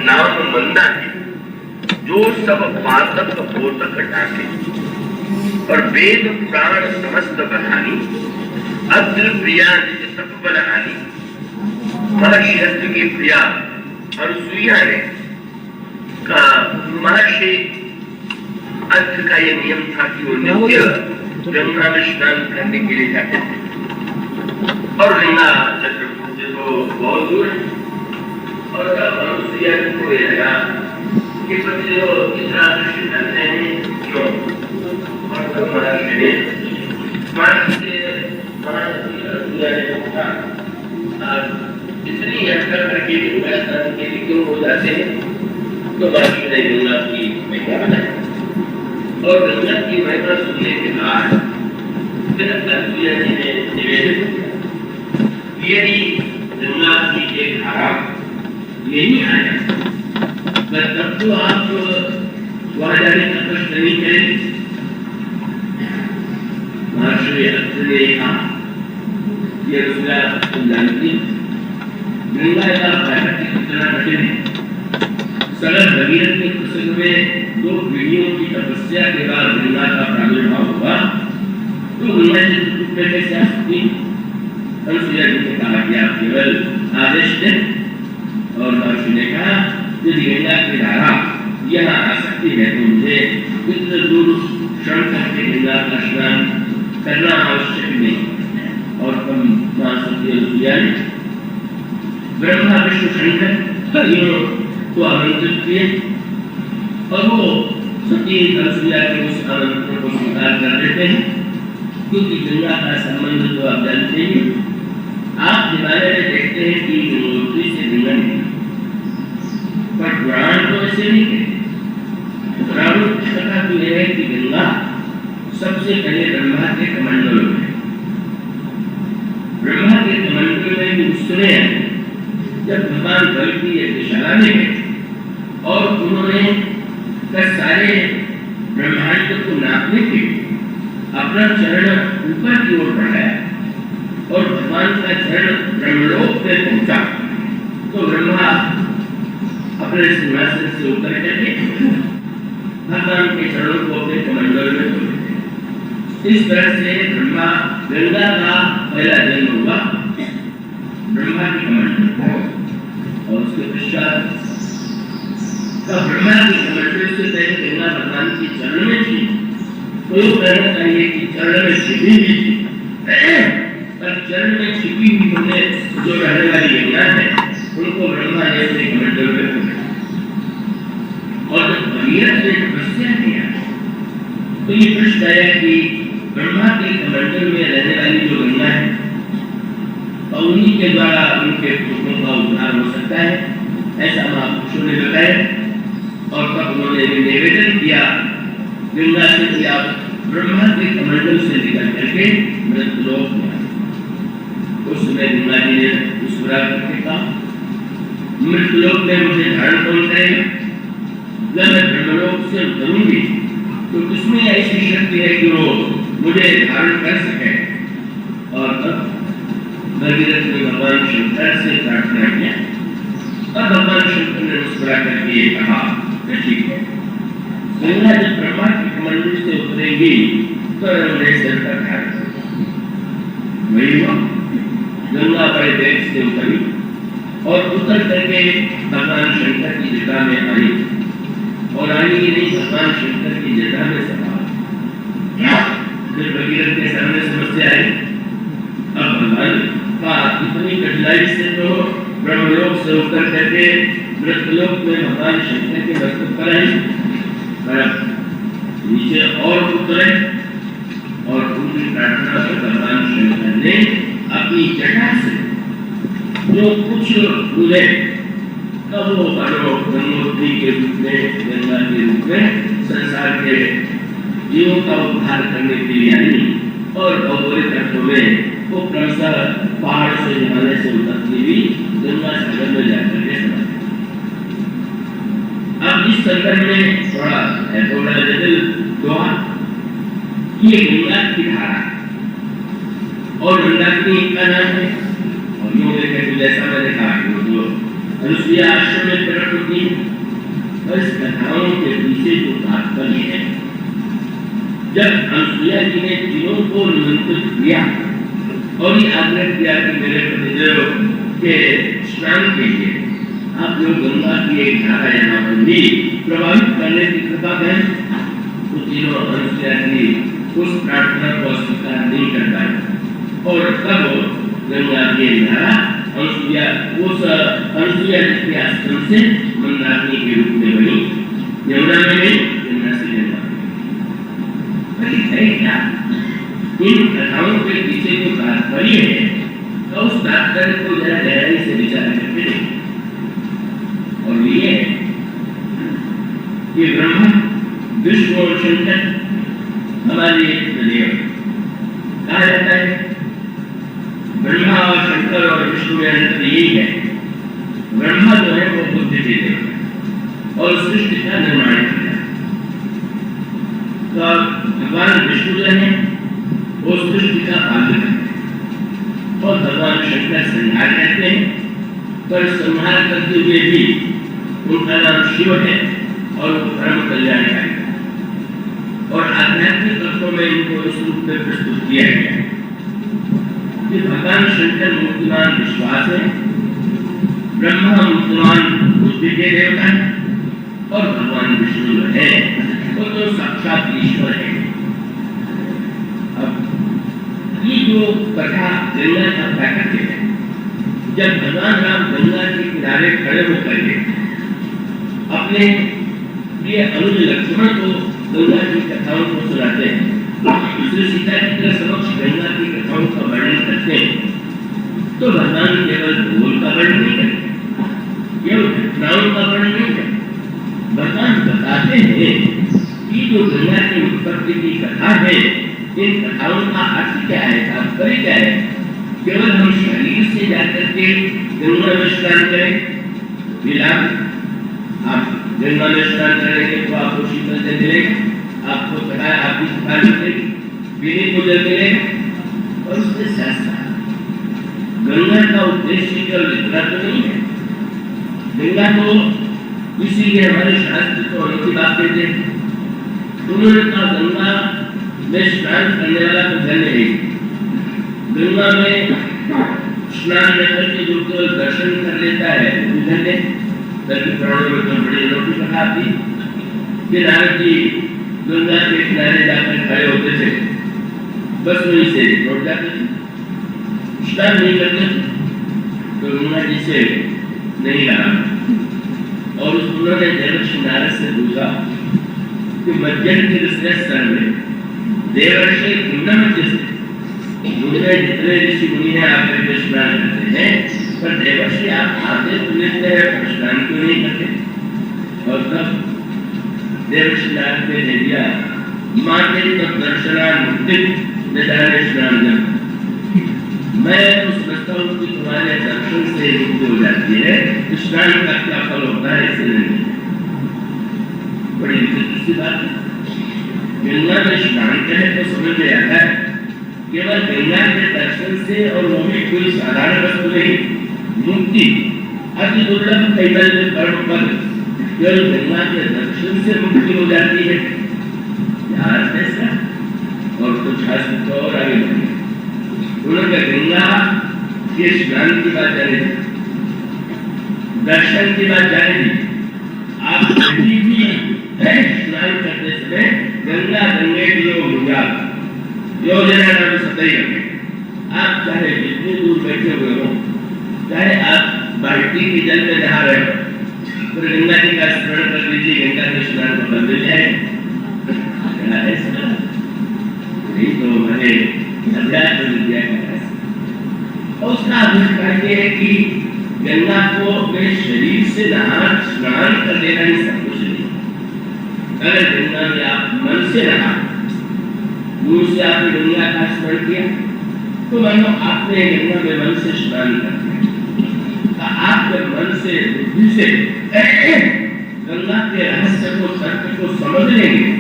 नाम मंदा है जो सब पातक पोतक ढाके और वेद पुराण समस्त बहानी अग्र प्रिया निज तप बल हानि। महर्षि अग्र की प्रिया अनुसुईया ने का महर्षि अग्र का यह नियम था कि वो नित्य गंगा में स्नान करने के लिए जाते थे और गंगा चक्रवर्ती को बहुत दूर और तब अनुसुईया को यह लगा कि पति जो इतना दृष्टि करते हैं क्यों। और तब महर्षि ने इतनी अटकल करके गंगा स्नान के लिए क्यों हो जाते हैं तो महर्षि ने गंगा की महिमा बताई और गंगा की महिमा सुनने के बाद फिर अनुसुईया जी ने निवेदन किया यदि गंगा की एक धारा यही आया तब तो आप वहां जाने का कष्ट नहीं करें। महर्षि अग्र ने कहा ये रुसला तुम जानती गंगा का प्राकृतिक कितना कठिन है। सरल भगीरथ के प्रसंग में 2 पीढ़ियों की तपस्या के बाद गंगा का प्रादुर्भाव हुआ तो गंगा जी टूटने कैसे आ सकती। अनुसुईया जी ने कहा कि आप केवल आदेश दें और महर्षि ने कहा यदि गंगा की धारा यहाँ आ सकती है तो मुझे इतना दूर श्रम करके गंगा का स्नान करना आवश्यक नहीं। और हम मां सती अनुसुईया ने ब्रह्मा विष्णु शंकर को आमंत्रित किए और वो सती अनुसुईया के उस आमंत्रण को स्वीकार कर लेते हैं क्योंकि गंगा का संबंध तो आप जानते ही। आप हिमालय में देखते हैं कि गंगोत्री से गंगा निकली पर पुराण तो ऐसे नहीं कहते। पुराणों की कथा तो यह है कि गंगा सबसे पहले ब्रह्मा के कमंडल में ब्रह्मा के कमंडल में भी उसने जब भगवान बल की यज्ञशाला में गए और उन्होंने सारे ब्रह्मांड को नापने के अपना चरण ऊपर की ओर बढ़ाया और भगवान का चरण ब्रह्मलोक में पहुंचा तो ब्रह्मा अपने सिंहासन से उतर करके भगवान के चरणों को अपने कमंडल में धो लेते। इस तरह से ब्रह्मा गंगा का पहला जन्म हुआ ब्रह्मा के कमंडल और उसके पश्चात ब्रह्मा के कमंडल से पहले गंगा भगवान के चरण में थी तो ये कहना चाहिए कि चरण में छिपी हुई थी पर चरण में छिपी हुई होने जो रहने वाली गंगा है उनको ब्रह्मा ने अपने कमंडल में पकड़ा और जब भगीरथ ने तपस्या किया तो ये प्रश्न आया कि ब्रह्मा के कमंडल में रहने वाली जो गंगा है और उन्हीं के द्वारा उनके दुखों का उद्धार हो सकता है ऐसा महापुरुषों ने बताया। और तब उन्होंने निवेदन किया गंगा से कि आप ब्रह्मा के कमंडल से निकल करके मृत्युलोक में उस समय गंगा जी ने मुस्कुरा करके कहा मृत्युलोक में मुझे धारण कौन करेगा जब मैं ब्रह्मलोक से उतरूंगी तो किसमें ऐसी शक्ति है कि वो मुझे धारण कर सके। और तब भगीरथ ने भगवान शंकर से प्रार्थना किया और भगवान शंकर ने मुस्कुरा करके कहा ठीक है गंगा जब ब्रह्मा के कमंडल से उतरेगी तो उन्हें सिर पर धारण वही हुआ। गंगा बड़े वेग से उतरी और उतर करके भगवान शंकर की जटा में आई और आई ही नहीं भगवान शंकर की जटा में समा। फिर भगीरथ के सामने समस्या आई अब भगवान का इतनी कठिनाई से तो ब्रह्मलोक से उतर करके मृत्युलोक में भगवान शंकर के दर्शन कराए नीचे और उतरे और उनकी प्रार्थना पर भगवान शंकर ने अपनी जटा से जो कुछ मिले तब वो गंगोत्री के रूप में गंगा के रूप में संसार के जीवों का उद्धार करने के लिए आई और भौगोलिक अर्थों में वो क्रमशः पहाड़ से हिमालय से उतरती हुई गंगा सागर में जाकर के समा। अब इस संदर्भ में थोड़ा जटिल हुआ ये गंगा की धारा और गंगा की का नाम है और यूं देखें तो जैसा मैंने कहा कि जो अनुसुईया आश्रम में प्रकट होती है। और इस कथाओं के पीछे जो तात्पर्य है, जब अनुसुईया जी ने तीनों को निमंत्रित किया और ये आग्रह किया कि मेरे पतिदेव के स्नान के लिए आप लोग गंगा की एक धारा यहाँ पर भी प्रभावित करने की कृपा करें, तो तीनों अनुसुईया जी उस प्रार्थना को स्वीकार नहीं कर पाए और तब गंगा की धारा अनुसुईया जी के आश्रम से मंदाकिनी के रूप में बनी, यमुना में नहीं, यमुना से गंगा क्या इन कथाओं के पीछे जो तात्पर्य है, तो उस तात्पर्य को जरा गहराई से विचार करके देखें। और ये कि ब्रह्मा विष्णु और शंकर हमारे देव कहा जाता है। ब्रह्मा और शंकर और विष्णु में अंतर यही है, ब्रह्मा जो है वो बुद्धि के देव है और सृष्टि का निर्माण करता है। तो भगवान विष्णु जो है वो सृष्टि का पालक है और भगवान शंकर संहार करते हैं, पर संहार करते हुए भी उनका नाम शिव है और परम कल्याणकारी और आध्यात्मिक अर्थों में इनको इस रूप में प्रस्तुत किया गया कि भगवान शंकर मूर्तिमान विश्वास है, ब्रह्मा मूर्तिमान बुद्धि के देवता है और भगवान विष्णु जो है वो तो साक्षात ईश्वर है। अब ये जो कथा गंगा का प्राकट्य है, जब भगवान राम गंगा के किनारे खड़े होकर के अपने प्रिय अनुज लक्ष्मण को गंगा की कथाओं को सुनाते हैं, दूसरे सीता जी के समक्ष गंगा की कथाओं का वर्णन करते हैं, तो भगवान केवल भूगोल का वर्णन नहीं करते, केवल घटनाओं का वर्णन नहीं करते। भगवान बताते हैं कि जो गंगा की उत्पत्ति की कथा है, इन कथाओं का अर्थ क्या है, तात्पर्य क्या है। केवल हम शरीर से जाकर के गंगा में स्नान करें, आप गंगा में स्नान करेंगे तो आपको शीतल जल मिलेगा, आपको कटाए आपकी थकान मिलेगी, पीने को जल मिलेगा। और उसके साथ साथ गंगा का उद्देश्य केवल इतना तो नहीं है, गंगा को इसीलिए हमारे शास्त्र तो अनेक बात कहते हैं। उन्होंने कहा गंगा में स्नान करने वाला तो धन्य है, गंगा में स्नान न करके जो केवल दर्शन कर लेता है वो भी धन्य। पुराणों में तो बड़ी अनोखी कथा थी कि नारद जी गंगा के किनारे जाकर खड़े होते थे, बस वहीं से लौट जाते थे, स्नान नहीं करते थे, तो गंगा जी से नहीं रहा। और उन्होंने देवर्षि नारद से पूछा कि मज्जन के स्तर में देवर्षि पुण्यमध्य से दूसरे जितने ऋषि मुनि हैं आप स्नान करते हैं, पर देवर्षि आप आते तो लेते हैं, स्नान क्यों नहीं करते। और तब देवर्षि नारद ने दे दिया माँ के तब दर्शनामुक्ति निधाने स्नान। मैं तो समझता हूँ कि तुम्हारे दर्शन से मुक्ति हो जाती है, स्नान का क्या फल होता है इसे नहीं। बड़ी दिलचस्प बात है, गंगा में स्नान करें तो समझ में आता है केवल गंगा के दर्शन से, और वो भी कोई साधारण वस्तु नहीं, मुक्ति अति दुर्लभ कैवल्य परम पद, केवल गंगा के दर्शन से मुक्ति हो जाती है। यार ऐसा और कुछ शास्त्र और आगे बढ़े उन्होंने गंगा के स्नान की बात जाने दी, दर्शन की बात जाने दी। आप कभी भी स्नान करते समय गंगा गंगे योजना नाम सतही रखें। आप चाहे जितनी दूर बैठे हुए हो, चाहे आप बाल्टी के जल में नहा रहे हो, तो गंगा जी का स्मरण कर लीजिए, गंगा के स्नान को कर दीजिए। तो हमारे अध्यात्म विद्या का उसका अभिप्राय है कि गंगा को अपने शरीर से स्नान कर देना ही सब कुछ नहीं। अगर गंगा में आप मन से नहा, मुंह से आपने गंगा का स्मरण किया, तो मानो आपने गंगा में मन से स्नान कर दिया। आप जब मन से बुद्धि से गंगा के रहस्य को सत्य को समझ लेंगे,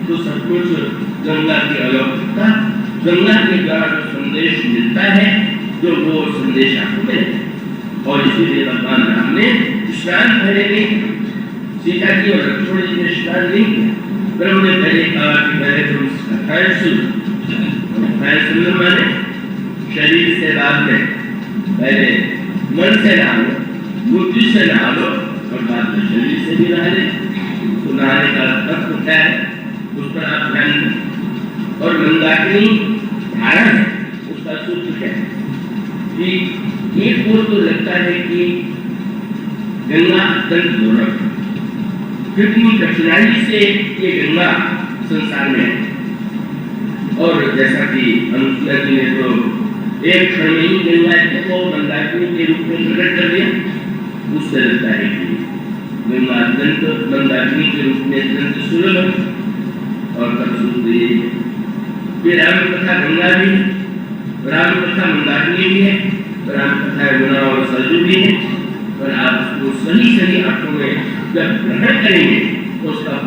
तो सब कुछ गंगा की अलौकिकता, गंगा के द्वारा जो संदेश मिलता है, जो वो संदेश आपको मिले। और इसीलिए भगवान राम ने स्नान पहले नहीं, सीता जी और लक्ष्मण जी ने स्नान नहीं किया। ब्रह्म ने पहले कहा कि पहले तुम कथाएं सुनो, कथाएं सुनने माने शरीर से बाद में पहले मन से नहा लो, बुद्धि से नहा लो और बाद में शरीर से भी नहा ले। तो नहाने का तत्व क्या है उस पर आप ध्यान दें। और मंदाकिनी धारण है उसका सूत्र क्या है कि एक ओर तो लगता है कि गंगा अत्यंत दुर्लभ, कितनी कठिनाई से ये गंगा संसार में है। और जैसा कि अनुसुईया जी ने तो एक क्षण में ही गंगा को मंदाकिनी के रूप में प्रकट कर दिया, उससे लगता है कि गंगा अत्यंत मंदाकिनी के रूप में अत्यंत सुलभ है। और तब सूत्र ये कि राम कथा गंगा भी, राम कथा मंदाकिनी भी है, राम कथा यमुना और सरजू भी है। और आप उसको सही सही अर्थों में जब ग्रहण करेंगे तो उसका